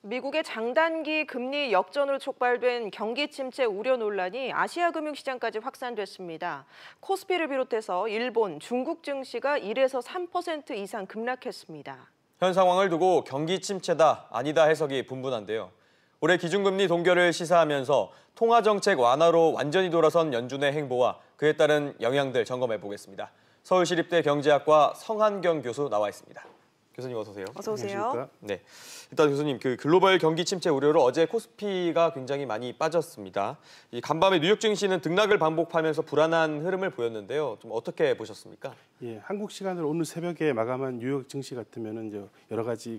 미국의 장단기 금리 역전으로 촉발된 경기 침체 우려 논란이 아시아 금융시장까지 확산됐습니다. 코스피를 비롯해서 일본, 중국 증시가 1에서 3% 이상 급락했습니다. 현 상황을 두고 경기 침체다, 아니다 해석이 분분한데요. 올해 기준금리 동결을 시사하면서 통화정책 완화로 완전히 돌아선 연준의 행보와 그에 따른 영향들 점검해 보겠습니다. 서울시립대 경제학과 성한경 교수 나와 있습니다. 교수님 어서 오세요. 어서 오세요. 네, 일단 교수님 글로벌 경기 침체 우려로 어제 코스피가 굉장히 많이 빠졌습니다. 이 간밤에 뉴욕 증시는 등락을 반복하면서 불안한 흐름을 보였는데요. 좀 어떻게 보셨습니까? 예, 한국 시간으로 오늘 새벽에 마감한 뉴욕 증시 같으면은 이제 여러 가지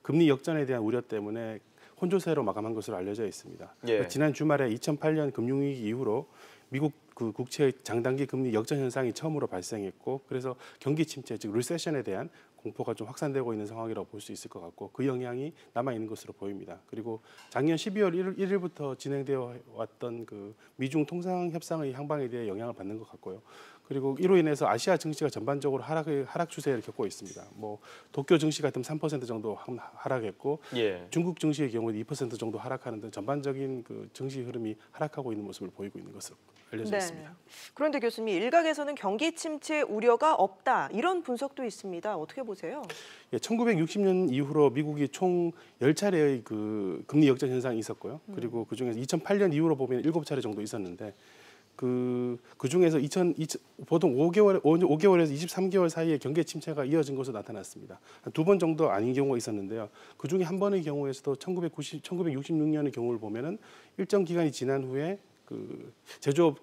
금리 역전에 대한 우려 때문에 혼조세로 마감한 것으로 알려져 있습니다. 예. 지난 주말에 2008년 금융위기 이후로 미국 국채의 장단기 금리 역전 현상이 처음으로 발생했고, 그래서 경기 침체 즉 리세션에 대한 공포가 좀 확산되고 있는 상황이라고 볼 수 있을 것 같고, 그 영향이 남아 있는 것으로 보입니다. 그리고 작년 12월 1일부터 진행되어 왔던 미중 통상 협상의 향방에 대해 영향을 받는 것 같고요. 그리고 이로 인해서 아시아 증시가 전반적으로 하락 추세를 겪고 있습니다. 도쿄 증시 같으면 3% 정도 하락했고, 예. 중국 증시의 경우는 2% 정도 하락하는 등 전반적인 증시 흐름이 하락하고 있는 모습을 보이고 있는 것으로 알려져 있습니다. 그런데 교수님, 일각에서는 경기 침체 우려가 없다, 이런 분석도 있습니다. 어떻게 보세요? 예, 1960년 이후로 미국이 총 10차례의 금리 역전 현상이 있었고요. 그리고 그중에서 2008년 이후로 보면 7차례 정도 있었는데, 그 중에서 보통 5개월에서 23개월 사이에 경기 침체가 이어진 것으로 나타났습니다. 한 2번 정도 아닌 경우가 있었는데요. 그 중에 한 번의 경우에서도 1966년의 경우를 보면은 일정 기간이 지난 후에 제조업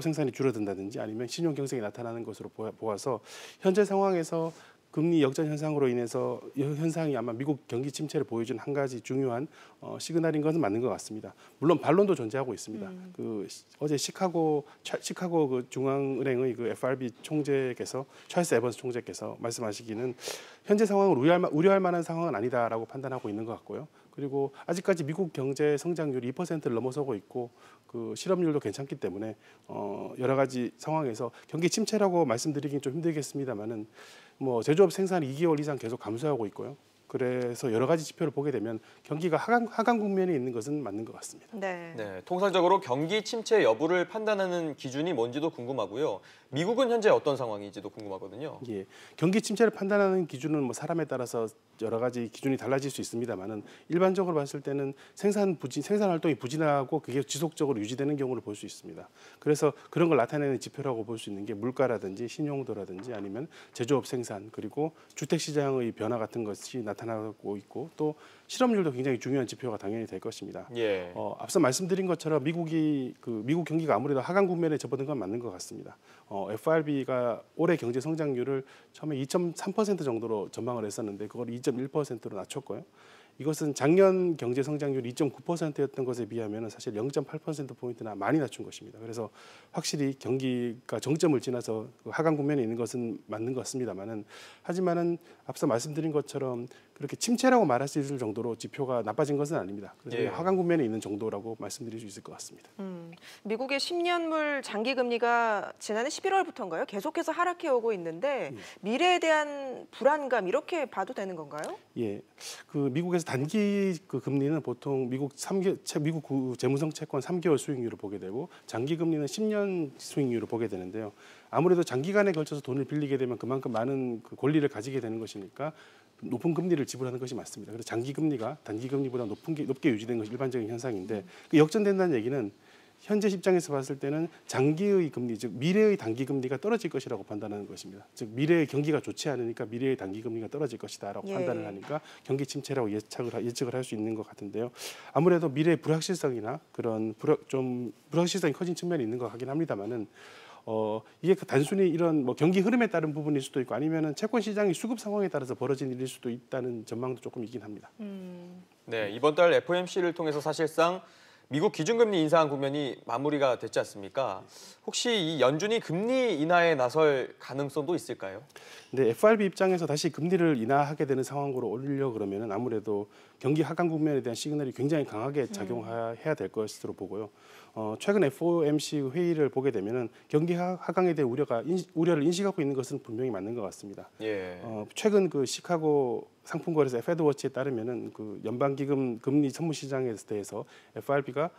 생산이 줄어든다든지 아니면 신용 경색이 나타나는 것으로 보아서 현재 상황에서 금리 역전 현상으로 인해서 이 현상이 아마 미국 경기 침체를 보여준 한 가지 중요한 시그널인 것은 맞는 것 같습니다. 물론 반론도 존재하고 있습니다. 어제 시카고 중앙은행의 FRB 총재께서 찰스 에번스 총재께서 말씀하시기는 현재 상황을 우려할 만한 상황은 아니다라고 판단하고 있는 것 같고요. 그리고 아직까지 미국 경제 성장률이 2%를 넘어서고 있고 실업률도 괜찮기 때문에 여러 가지 상황에서 경기 침체라고 말씀드리긴 좀 힘들겠습니다만은 제조업 생산이 2개월 이상 계속 감소하고 있고요. 그래서 여러 가지 지표를 보게 되면 경기가 하강 국면에 있는 것은 맞는 것 같습니다. 네, 통상적으로 경기 침체 여부를 판단하는 기준이 뭔지도 궁금하고요. 미국은 현재 어떤 상황인지도 궁금하거든요. 예, 경기 침체를 판단하는 기준은 사람에 따라서 여러 가지 기준이 달라질 수 있습니다만은 일반적으로 봤을 때는 생산 활동이 부진하고 그게 지속적으로 유지되는 경우를 볼 수 있습니다. 그래서 그런 걸 나타내는 지표라고 볼 수 있는 게 물가라든지 신용도라든지 아니면 제조업 생산, 그리고 주택 시장의 변화 같은 것이 나타나고 있고, 또 실업률도 굉장히 중요한 지표가 당연히 될 것입니다. 예. 앞서 말씀드린 것처럼 미국 경기가 아무래도 하강 국면에 접어든 건 맞는 것 같습니다. FRB가 올해 경제 성장률을 처음에 2.3% 정도로 전망을 했었는데 그걸 2.1%로 낮췄고요. 이것은 작년 경제 성장률 2.9%였던 것에 비하면 사실 0.8%포인트나 많이 낮춘 것입니다. 그래서 확실히 경기가 정점을 지나서 하강 국면에 있는 것은 맞는 것 같습니다만은, 하지만은 앞서 말씀드린 것처럼 그렇게 침체라고 말할 수 있을 정도로 지표가 나빠진 것은 아닙니다. 그래서 예. 하강 국면에 있는 정도라고 말씀드릴 수 있을 것 같습니다. 미국의 10년물 장기 금리가 지난해 11월부터인가요? 계속해서 하락해 오고 있는데 미래에 대한 불안감, 이렇게 봐도 되는 건가요? 예, 미국에서 단기 금리는 보통 미국 재무성 채권 3개월 수익률을 보게 되고, 장기 금리는 10년 수익률을 보게 되는데요. 아무래도 장기간에 걸쳐서 돈을 빌리게 되면 그만큼 많은 권리를 가지게 되는 것이니까 높은 금리를 지불하는 것이 맞습니다. 그래서 장기 금리가 단기 금리보다 높게 유지되는 것이 일반적인 현상인데, 역전된다는 얘기는 현재 입장에서 봤을 때는 장기의 금리, 즉 미래의 단기 금리가 떨어질 것이라고 판단하는 것입니다. 즉 미래의 경기가 좋지 않으니까 미래의 단기 금리가 떨어질 것이다라고 판단을 하니까 경기 침체라고 예측을 할 수 있는 것 같은데요. 아무래도 미래의 불확실성이나 그런 불확실성이 커진 측면이 있는 것 같긴 합니다만은, 이게 단순히 이런 경기 흐름에 따른 부분일 수도 있고, 아니면은 채권 시장의 수급 상황에 따라서 벌어진 일일 수도 있다는 전망도 조금 있긴 합니다. 네, 이번 달 FOMC를 통해서 사실상 미국 기준금리 인상 국면이 마무리가 됐지 않습니까? 혹시 이 연준이 금리 인하에 나설 가능성도 있을까요? 네, FRB 입장에서 다시 금리를 인하하게 되는 상황으로 올리려 그러면은 아무래도 경기 하강 국면에 대한 시그널이 굉장히 강하게 작용해야 될 것으로 보고요. 최근 FOMC 회의를 보게 되면은 경기 하강에 대한 우려를 인식하고 있는 것은 분명히 맞는 것 같습니다. 예. 최근 시카고 상품거래소 페드워치에 따르면은 그 연방기금 금리 선물 시장에 대해서 FRB가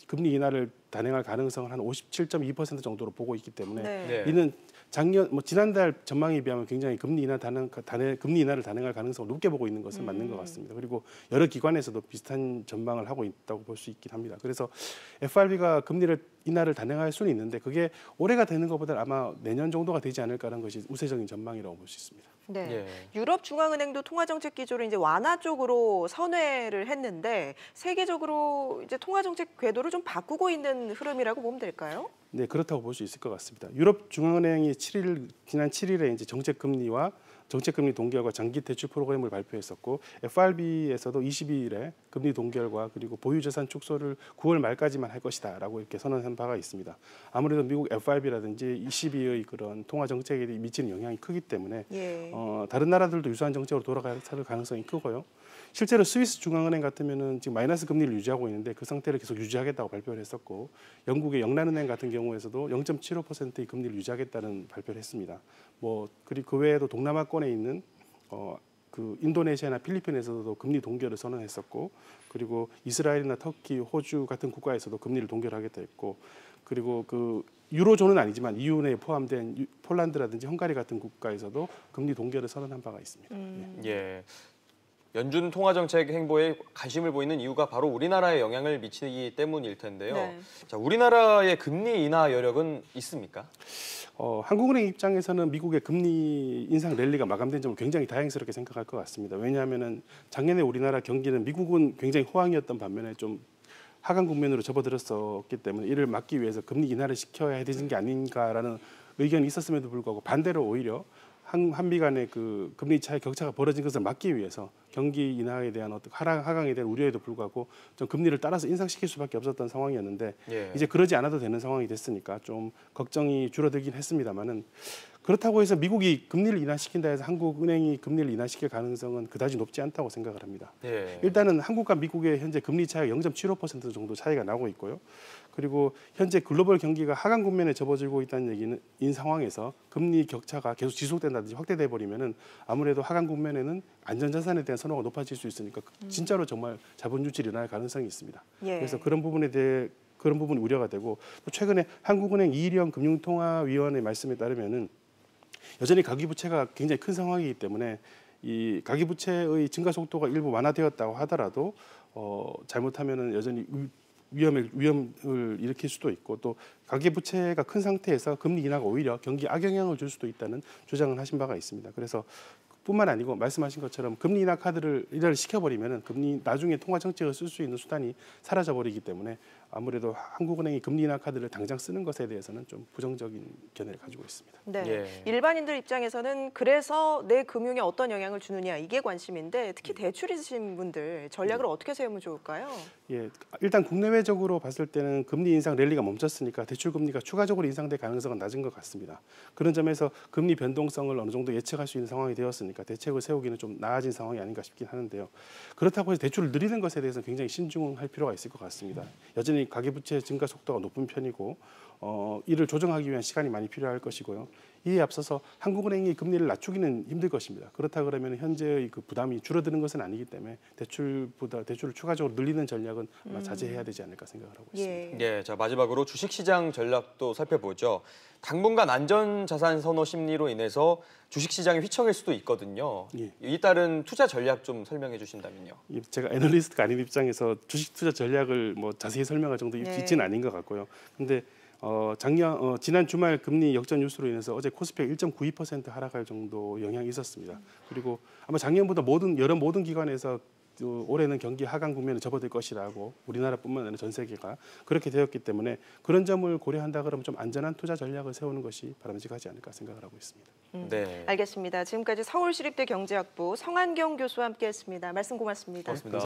금리 인하를 단행할 가능성을 한 57.2% 정도로 보고 있기 때문에 네. 이는 지난달 전망에 비하면 굉장히 금리 인하를 단행할 가능성을 높게 보고 있는 것은 맞는 것 같습니다. 그리고 여러 기관에서도 비슷한 전망을 하고 있다고 볼 수 있긴 합니다. 그래서 FRB가 금리를 인하를 단행할 수는 있는데 그게 올해가 되는 것보다 아마 내년 정도가 되지 않을까라는 것이 우세적인 전망이라고 볼 수 있습니다. 네. 예. 유럽 중앙은행도 통화 정책 기조를 이제 완화 쪽으로 선회를 했는데 세계적으로 이제 통화 정책 궤도를 좀 바꾸고 있는 흐름이라고 보면 될까요? 네, 그렇다고 볼 수 있을 것 같습니다. 유럽 중앙은행이 지난 7일에 이제 정책금리 동결과 장기 대출 프로그램을 발표했었고 FRB에서도 22일에 금리 동결과 그리고 보유자산 축소를 9월 말까지만 할 것이다라고 이렇게 선언한 바가 있습니다. 아무래도 미국 FRB라든지 ECB의 그런 통화 정책에 미치는 영향이 크기 때문에 예. 다른 나라들도 유사한 정책으로 돌아갈 가능성이 크고요. 실제로 스위스 중앙은행 같으면은 지금 마이너스 금리를 유지하고 있는데 그 상태를 계속 유지하겠다고 발표를 했었고 영국의 영란은행 같은 경우에서도 0.75%의 금리를 유지하겠다는 발표를 했습니다. 그리고 그 외에도 동남아권에 있는 그 인도네시아나 필리핀에서도 금리 동결을 선언했었고 그리고 이스라엘이나 터키, 호주 같은 국가에서도 금리를 동결하겠다 했고 그리고 그 유로존은 아니지만 EU 내에 포함된 폴란드라든지 헝가리 같은 국가에서도 금리 동결을 선언한 바가 있습니다. 예. 연준 통화 정책 행보에 관심을 보이는 이유가 바로 우리나라에 영향을 미치기 때문일 텐데요. 네. 자, 우리나라의 금리 인하 여력은 있습니까? 한국은행 입장에서는 미국의 금리 인상 랠리가 마감된 점을 굉장히 다행스럽게 생각할 것 같습니다. 왜냐하면은 작년에 우리나라 경기는 미국은 굉장히 호황이었던 반면에 좀 하강 국면으로 접어들었었기 때문에 이를 막기 위해서 금리 인하를 시켜야 되는 게 아닌가라는 의견이 있었음에도 불구하고 반대로 오히려 한미 간의 그 금리 차이 격차가 벌어진 것을 막기 위해서 경기 인하에 대한 어떤 하강에 대한 우려에도 불구하고 좀 금리를 따라서 인상시킬 수밖에 없었던 상황이었는데 예. 이제 그러지 않아도 되는 상황이 됐으니까 좀 걱정이 줄어들긴 했습니다만은 그렇다고 해서 미국이 금리를 인하시킨다 해서 한국은행이 금리를 인하시킬 가능성은 그다지 높지 않다고 생각을 합니다. 예. 일단은 한국과 미국의 현재 금리 차이가 0.75% 정도 차이가 나고 있고요. 그리고 현재 글로벌 경기가 하강 국면에 접어들고 있다는 얘기는 인 상황에서 금리 격차가 계속 지속된다든지 확대돼 버리면은 아무래도 하강 국면에는 안전자산에 대한 선호가 높아질 수 있으니까 진짜로 정말 자본 유출이 일어날 가능성이 있습니다. 예. 그래서 그런 부분에 대해 그런 부분이 우려가 되고 또 최근에 한국은행 이일영 금융통화위원회 말씀에 따르면은 여전히 가계부채가 굉장히 큰 상황이기 때문에 이 가계부채의 증가 속도가 일부 완화되었다고 하더라도 잘못하면은 여전히 위험을 일으킬 수도 있고 또 가계부채가 큰 상태에서 금리 인하가 오히려 경기 악영향을 줄 수도 있다는 주장을 하신 바가 있습니다. 그래서 뿐만 아니고 말씀하신 것처럼 금리 인하 카드를 인하를 시켜버리면은 나중에 통화 정책을 쓸 수 있는 수단이 사라져 버리기 때문에 아무래도 한국은행이 금리 인하 카드를 당장 쓰는 것에 대해서는 좀 부정적인 견해를 가지고 있습니다. 네. 예. 일반인들 입장에서는 그래서 내 금융에 어떤 영향을 주느냐 이게 관심인데 특히 대출 있으신 분들 전략을 어떻게 세우면 좋을까요? 예, 일단 국내외적으로 봤을 때는 금리 인상 랠리가 멈췄으니까 대출 금리가 추가적으로 인상될 가능성은 낮은 것 같습니다. 그런 점에서 금리 변동성을 어느 정도 예측할 수 있는 상황이 되었으니까 대책을 세우기는 좀 나아진 상황이 아닌가 싶긴 하는데요. 그렇다고 해서 대출을 늘리는 것에 대해서는 굉장히 신중할 필요가 있을 것 같습니다. 여전히 가계부채 증가 속도가 높은 편이고 이를 조정하기 위한 시간이 많이 필요할 것이고요. 이에 앞서서 한국은행이 금리를 낮추기는 힘들 것입니다. 그렇다 그러면 현재의 그 부담이 줄어드는 것은 아니기 때문에 대출을 추가적으로 늘리는 전략은 아마 자제해야 되지 않을까 생각을 하고 있습니다. 예, 자 마지막으로 주식시장 전략도 살펴보죠. 당분간 안전자산 선호 심리로 인해서 주식시장이 휘청일 수도 있거든요. 예. 이 따른 투자 전략 좀 설명해 주신다면요. 제가 애널리스트가 아닌 입장에서 주식 투자 전략을 자세히 설명할 정도 입지는 아닌 것 같고요. 근데 지난 주말 금리 역전 뉴스로 인해서 어제 코스피가 1.92% 하락할 정도 영향이 있었습니다. 그리고 아마 작년보다 여러 모든 기관에서 올해는 경기 하강 국면에 접어들 것이라고 우리나라뿐만 아니라 전 세계가 그렇게 되었기 때문에 그런 점을 고려한다 그러면 좀 안전한 투자 전략을 세우는 것이 바람직하지 않을까 생각을 하고 있습니다. 네. 알겠습니다. 지금까지 서울시립대 경제학부 성한경 교수와 함께했습니다. 말씀 고맙습니다. 고맙습니다.